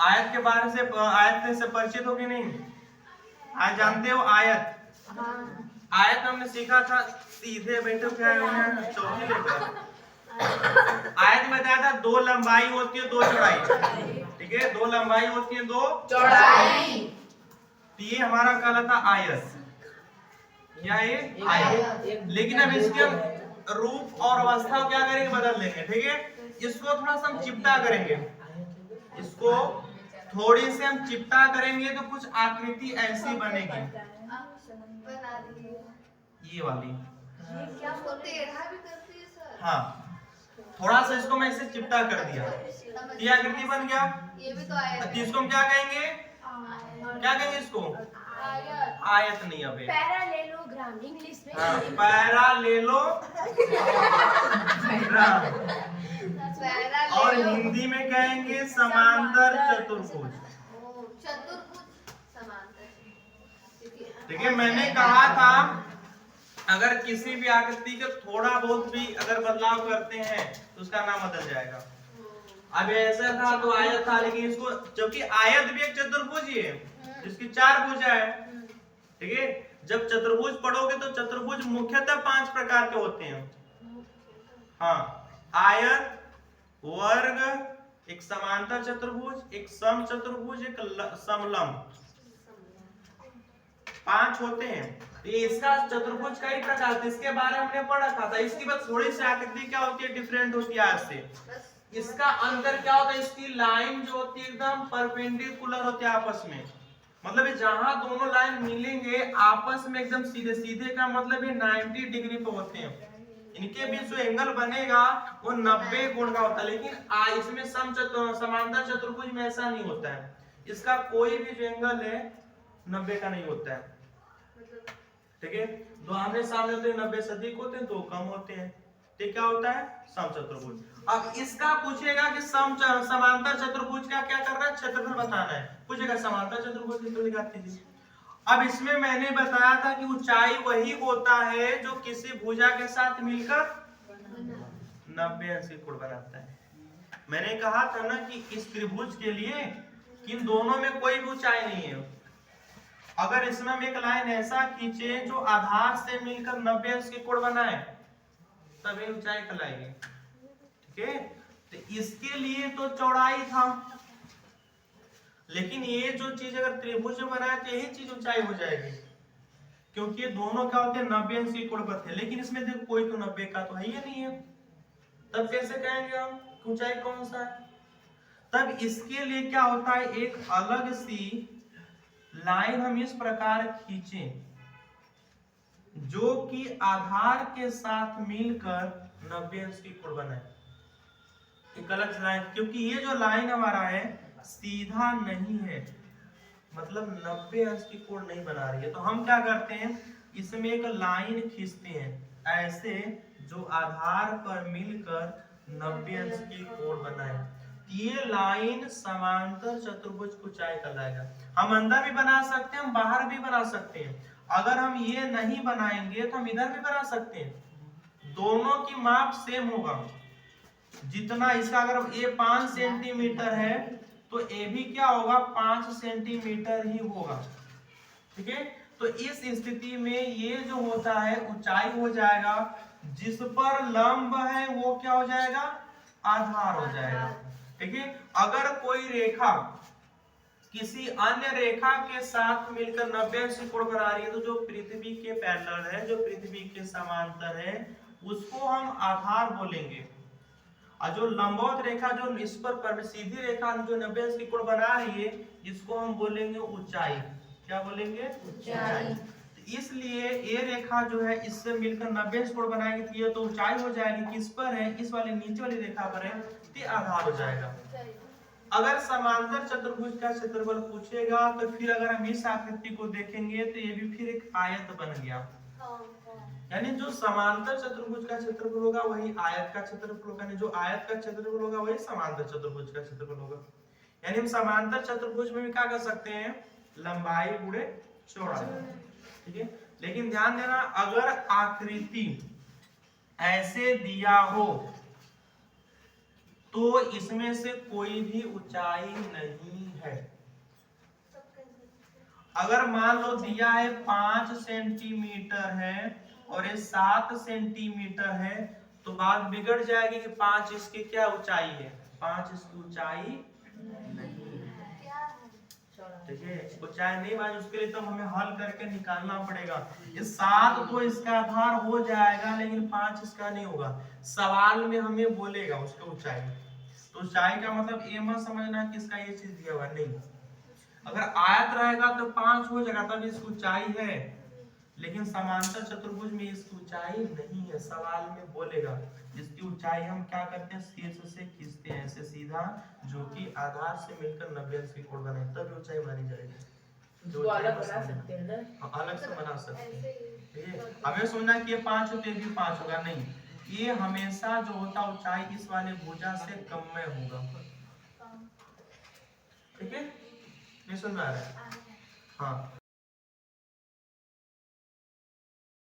आयत के बारे से, आयत से परिचित हो कि नहीं? आज जानते हो आयत? आयत हमने सीखा था, सीधे बैठो क्या है चौथी लेकर। आयत में बताया था दो लंबाई होती है दो चौड़ाई, ठीक है, दो लंबाई होती है दो चौड़ाई। तो ये हमारा कहलाता आयत, क्या है आयत। लेकिन अब इसके हम रूप और अवस्था क्या करेंगे, बदल देंगे, ठीक है। इसको थोड़ा सा हम चिपटा करेंगे, इसको थोड़ी से हम चिपटा करेंगे तो कुछ आकृति ऐसी बनेगी, ये वाली। हाँ, थोड़ा सा इसको मैं इसे चिपटा कर दिया, ये आकृति बन गया। ये भी तो आयत तो इसको हम क्या कहेंगे, क्या कहेंगे इसको? आयत नहीं, अबे पैरालेलोग्राम इंग्लिश में। हाँ, पैरालेलोग्राम। और हिंदी में कहेंगे समांतर चतुर्भुज। देखिए मैंने कहा था अगर किसी भी आकृति का थोड़ा बहुत भी अगर बदलाव करते हैं तो उसका नाम बदल जाएगा। अब ऐसा था तो आयत था, लेकिन इसको, जबकि आयत भी एक चतुर्भुज ही है जिसकी चार भुजा है, ठीक है। जब चतुर्भुज पढ़ोगे तो चतुर्भुज मुख्यतः 5 प्रकार के होते हैं। हाँ, आयत, वर्ग, एक समांतर चतुर्भुज, एक सम चतुर्भुज, एक समलंब, 5 होते हैं। तो इसका चतुर्भुज कई प्रकार थे, इसके बारे में हमने पढ़ा था। इसकी बस थोड़ी सी आकृति क्या होती है, डिफरेंट होती है आज से। इसका अंतर क्या होता है, इसकी लाइन जो होती है एकदम परपेंडिकुलर होती है आपस में, मतलब जहां दोनों लाइन मिलेंगे आपस में एकदम सीधे सीधे, का मतलब ये 90 डिग्री पे होते हैं। इनके बीच जो एंगल बनेगा वो 90 कोण का होता है। लेकिन इसमें समांतर चतुर्भुज में ऐसा नहीं होता है, इसका कोई भी जो एंगल है 90 का नहीं होता है, ठीक है। दो आमने सामने होते हैं 90 से अधिक होते हैं, दो कम होते हैं, तो क्या होता है समचतुर्भुज। अब इसका पूछेगा कि समांतर चतुर्भुज का क्या करना है, क्षेत्रफल बताना है, पूछेगा समांतर चतुर्भुज की तो लिखा दीजिए। अब इसमें मैंने बताया था कि ऊंचाई वही होता है जो किसी भुजा के साथ मिलकर 90 अंश कोण बनाता है। मैंने कहा था ना कि इस त्रिभुज के लिए इन दोनों में कोई भी ऊंचाई नहीं है। अगर इसमें हम एक लाइन ऐसा खींचे जो आधार से मिलकर 90 अंश के कोण बनाए तब ये ऊंचाई कहलाएगी, ठीक है। तो इसके लिए तो चौड़ाई था, लेकिन ये जो चीज अगर त्रिभुज में बनाए तो यही चीज ऊंचाई हो जाएगी, क्योंकि ये दोनों क्या होते हैं 90 अंश के कोण पर थे। लेकिन इसमें देखो कोई तो 90 का तो है ही नहीं है, तब कैसे कहेंगे हम ऊंचाई कौन सा है? तब इसके लिए क्या होता है, एक अलग सी लाइन हम इस प्रकार खींचें जो कि आधार के साथ मिलकर 90 अंश की कोण बनाए, एक अलग लाइन। क्योंकि ये जो लाइन हमारा है सीधा नहीं है, मतलब 90 अंश की कोण नहीं बना रही है, तो हम क्या करते हैं इसमें एक लाइन खींचते हैं ऐसे जो आधार पर मिलकर 90 अंश की कोण बनाए। ये लाइन समांतर चतुर्भुज को ऊंचाई कहलाएगा। हम अंदर भी बना सकते हैं, हम बाहर भी बना सकते हैं। अगर हम ये नहीं बनाएंगे तो हम इधर भी बना सकते हैं, दोनों की माप सेम होगा। जितना इसका अगर ये 5 सेंटीमीटर है तो ये भी क्या होगा 5 सेंटीमीटर ही होगा, ठीक है। तो इस स्थिति में ये जो होता है ऊंचाई हो जाएगा, जिस पर लंब है वो क्या हो जाएगा, आधार हो जाएगा, ठीक है। अगर कोई रेखा किसी अन्य रेखा के साथ मिलकर 90 अंश कोण बना रही है तो जो पृथ्वी के पैरेलल है, जो पृथ्वी के समांतर है, उसको हम आधार बोलेंगे। और जो लंबवत रेखा जो इस पर सीधी रेखा जो 90 अंश की कोण बना रही है इसको हम बोलेंगे ऊंचाई। क्या बोलेंगे, ऊंचाई। इसलिए ये रेखा जो है इससे मिलकर 90 अंश कोण बनाएगी तो ये तो ऊंचाई हो जाएगी। किस पर है, इस वाली नीचे वाली रेखा पर है, तो आधार हो जाएगा। अगर समांतर चतुर्भुज का क्षेत्रफल पूछेगा तो फिर अगर हम इस आकृति को देखेंगे तो ये भी फिर एक आयत बन गया, यानी जो समांतर चतुर्भुज का क्षेत्रफल होगा वही आयत का क्षेत्रफल होगा, जो आयत का क्षेत्रफल होगा वही समांतर चतुर्भुज का क्षेत्रफल होगा। यानी हम समांतर चतुर्भुज में भी क्या कर सकते हैं, लंबाई गुणे चौड़ाई, ठीक है। लेकिन ध्यान देना अगर आकृति ऐसे दिया हो तो इसमें से कोई भी ऊंचाई नहीं है। अगर मान लो दिया है 5 सेंटीमीटर है और ये 7 सेंटीमीटर है, तो बात बिगड़ जाएगी कि 5 इसकी क्या ऊंचाई है, 5 इसकी ऊंचाई नहीं है। ठीक है, ऊंचाई नहीं भाई, उसके लिए तो हमें हल करके निकालना पड़ेगा। ये 7 तो इसका आधार हो जाएगा, लेकिन 5 इसका नहीं होगा। सवाल में हमें बोलेगा उसका ऊंचाई, तो ऊंचाई का मतलब ये मत समझना कि इसका ये चीज दिया हुआ नहीं। अगर आयत रहेगा तो 5 हो जाएगा, तब इसकी ऊंचाई है, लेकिन समांतर चतुर्भुज में इसकी ऊंचाई नहीं है। सवाल में बोलेगा इसकी ऊंचाई हम क्या करते हैं, शीर्ष से खींचते हैं ऐसे सीधा, जो कि आधार से मिलकर 90 अंश की कोण बने, तब ऊंचाई मानी जाएगी। तो अलग बना सकते हैं ना, अलग से बना सकते हैं। ठीक है, हमें सोचना कि ये 5 होते भी 5 होगा, नहीं, ये हमेशा जो होता ऊंचाई इस वाले भुजा से कम में होगा। ठीक है, नहीं समझ आ रहा है? हाँ,